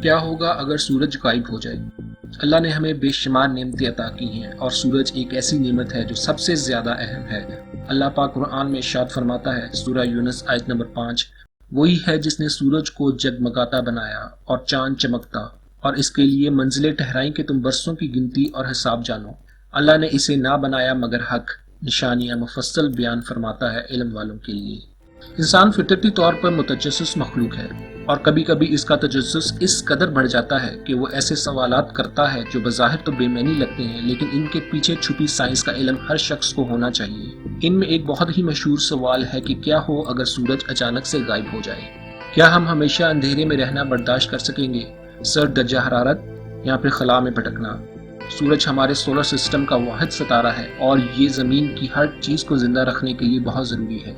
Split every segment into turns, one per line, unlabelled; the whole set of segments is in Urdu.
کیا ہوگا اگر سورج غائب ہو جائے؟ اللہ نے ہمیں بے شمار نعمتیں عطا کی ہیں اور سورج ایک ایسی نعمت ہے جو سب سے زیادہ اہم ہے۔ اللہ پاک قرآن میں ارشاد فرماتا ہے، سورہ یونس آیت نمبر 5، وہی ہے جس نے سورج کو جگمگاتا بنایا اور چاند چمکتا، اور اس کے لیے منزلیں ٹھہرائیں کہ تم برسوں کی گنتی اور حساب جانو۔ اللہ نے اسے نہ بنایا مگر حق، نشانیاں مفصل بیان فرماتا ہے علم والوں کے لیے۔ انسان فطرتی طور پر متجسس مخلوق ہے، اور کبھی کبھی اس کا تجسس اس قدر بڑھ جاتا ہے کہ وہ ایسے سوالات کرتا ہے جو بظاہر تو بے معنی لگتے ہیں، لیکن ان کے پیچھے چھپی سائنس کا علم ہر شخص کو ہونا چاہیے۔ ان میں ایک بہت ہی مشہور سوال ہے کہ کیا ہو اگر سورج اچانک سے غائب ہو جائے؟ کیا ہم ہمیشہ اندھیرے میں رہنا برداشت کر سکیں گے؟ سرد درجہ حرارت یا پھر خلا میں بھٹکنا؟ سورج ہمارے سولر سسٹم کا واحد ستارہ ہے اور یہ زمین کی ہر چیز کو زندہ رکھنے کے لیے بہت ضروری ہے۔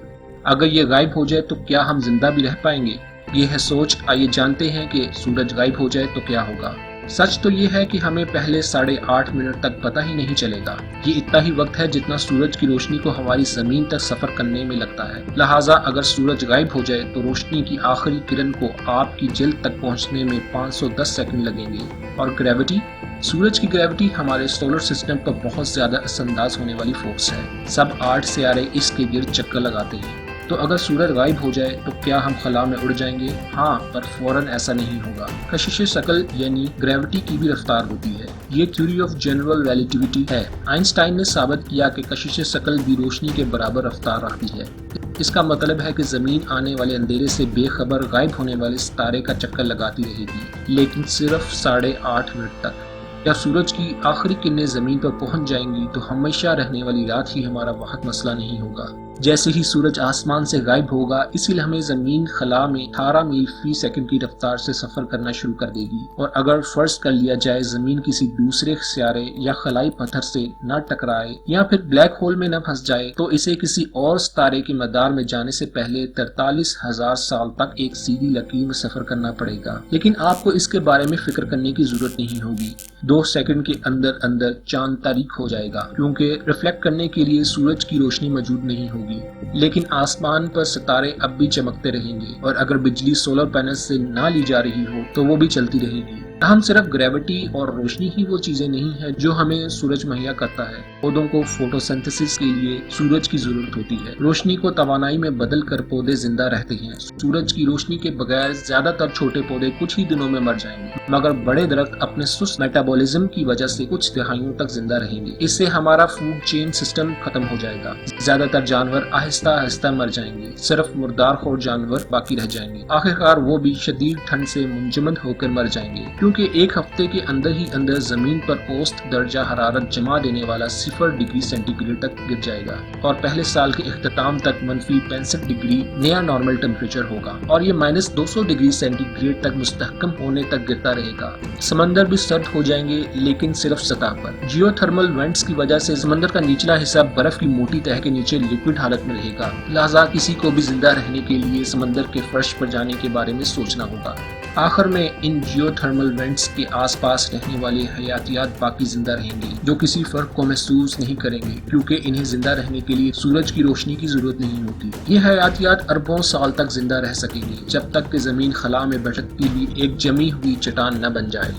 اگر یہ غائب ہو جائے تو کیا ہم زندہ بھی رہ پائیں گے؟ یہ ہے سوچ۔ آئیے جانتے ہیں کہ سورج غائب ہو جائے تو کیا ہوگا۔ سچ تو یہ ہے کہ ہمیں پہلے 8.5 منٹ تک پتہ ہی نہیں چلے گا۔ یہ اتنا ہی وقت ہے جتنا سورج کی روشنی کو ہماری زمین تک سفر کرنے میں لگتا ہے۔ لہٰذا اگر سورج غائب ہو جائے تو روشنی کی آخری کرن کو آپ کی جلد تک پہنچنے میں 510 سیکنڈ لگیں گے۔ اور گریوٹی، سورج کی گریوٹی ہمارے سولر سسٹم پر بہت زیادہ اثر انداز ہونے والی فورس ہے۔ سب 8 سیارے اس کے گرد چکر لگاتے ہیں۔ تو اگر سورج غائب ہو جائے تو کیا ہم خلا میں اڑ جائیں گے؟ ہاں، پر فوراً ایسا نہیں ہوگا۔ کشش ثقل یعنی گریوٹی کی بھی رفتار ہوتی ہے۔ یہ تھیوری آف جنرل ریلیٹیوٹی ہے۔ آئنسٹائن نے ثابت کیا کہ کشش ثقل بھی روشنی کے برابر رفتار رکھتی ہے۔ اس کا مطلب ہے کہ زمین آنے والے اندھیرے سے بے خبر غائب ہونے والے ستارے کا چکر لگاتی رہے گی، لیکن صرف 8.5 منٹ تک۔ جب سورج کی آخری کرنیں زمین پر پہنچ جائیں گی تو ہمیشہ رہنے والی رات ہی ہمارا واحد مسئلہ نہیں ہوگا۔ جیسے ہی سورج آسمان سے غائب ہوگا، اسی لمحے زمین خلا میں 18 میل فی سیکنڈ کی رفتار سے سفر کرنا شروع کر دے گی، اور اگر فرض کر لیا جائے زمین کسی دوسرے سیارے یا خلائی پتھر سے نہ ٹکرائے یا پھر بلیک ہول میں نہ پھنس جائے تو اسے کسی اور ستارے کے مدار میں جانے سے پہلے 43,000 سال تک ایک سیدھی لکیر میں سفر کرنا پڑے گا۔ لیکن آپ کو اس کے بارے میں فکر کرنے کی ضرورت نہیں ہوگی۔ 2 سیکنڈ کے اندر چاند تاریک ہو جائے گا، کیونکہ ریفلیکٹ کرنے کے لیے سورج کی روشنی موجود نہیں ہوگی، لیکن آسمان پر ستارے اب بھی چمکتے رہیں گے، اور اگر بجلی سولر پینل سے نہ لی جا رہی ہو تو وہ بھی چلتی رہے گی۔ ہم صرف گریوٹی اور روشنی ہی وہ چیزیں نہیں ہیں جو ہمیں سورج مہیا کرتا ہے۔ پودوں کو فوٹوسنتھسس کے لیے سورج کی ضرورت ہوتی ہے۔ روشنی کو توانائی میں بدل کر پودے زندہ رہتے ہیں۔ سورج کی روشنی کے بغیر زیادہ تر چھوٹے پودے کچھ ہی دنوں میں مر جائیں گے، مگر بڑے درخت اپنے سست میٹابولزم کی وجہ سے کچھ دہائیوں تک زندہ رہیں گے۔ اس سے ہمارا فوڈ چین سسٹم ختم ہو جائے گا۔ زیادہ تر جانور آہستہ آہستہ مر جائیں گے، صرف مردار خور جانور باقی رہ جائیں گے۔ آخرکار وہ بھی شدید ٹھنڈ سے منجمد ہو کر مر جائیں گے، کیونکہ ایک ہفتے کے اندر زمین پر اوسط درجہ حرارت جما دینے والا 0 ڈگری سینٹی گریڈ تک گر جائے گا، اور پہلے سال کے اختتام تک -65 ڈگری نیا نارمل ٹیمپریچر ہوگا، اور یہ -200 ڈگری سینٹی گریڈ تک مستحکم ہونے تک گرتا رہے گا۔ سمندر بھی سرد ہو جائیں گے، لیکن صرف سطح پر۔ جیو تھرمل وینٹس کی وجہ سے سمندر کا نچلا حصہ برف کی موٹی تہہ کے نیچے لیکوئڈ حالت میں رہے گا، لہذا کسی کو بھی زندہ رہنے کے لیے سمندر کے فرش پر جانے کے بارے میں سوچنا ہوگا۔ آخر میں ان جیو تھرمل وینٹس کے آس پاس رہنے والے حیاتیات باقی زندہ رہیں گے، جو کسی فرق کو محسوس نہیں کریں گے، کیونکہ انہیں زندہ رہنے کے لیے سورج کی روشنی کی ضرورت نہیں ہوتی۔ یہ حیاتیات اربوں سال تک زندہ رہ سکیں گے، جب تک کہ زمین خلا میں بھٹکتی ہوئی ایک جمی ہوئی چٹان نہ بن جائے۔